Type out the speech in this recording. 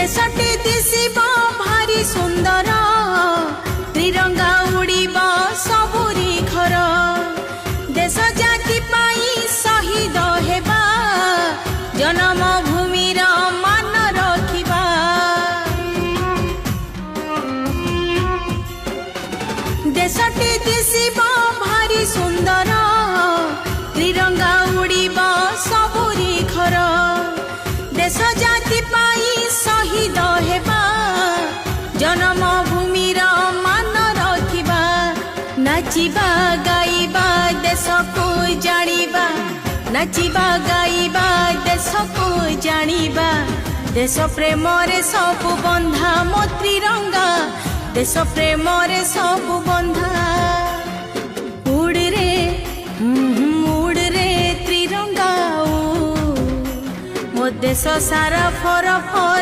देशटी दिशिब भारी सुंदर त्रिरंगा उड़ीब सबुरी घर देश जाति पाई शहीद हेबा जन्म भूमिर मान रखिबा देशटी दिशिब भारी सुंदर त्रिरंगा उड़ीब सबुरी घर देश जाति पाई शहीद हेबा जन्म भूमिर मान रखिबा नाचिबा गाइबा देश को जानिबा नाचिबा गाइबा देश को जानिबा देश प्रेम रे सब बंधा मो त्रिरंगा देश प्रेम रे सब बंधा उड़ रे त्रिरंगा मो देश सारा फर फर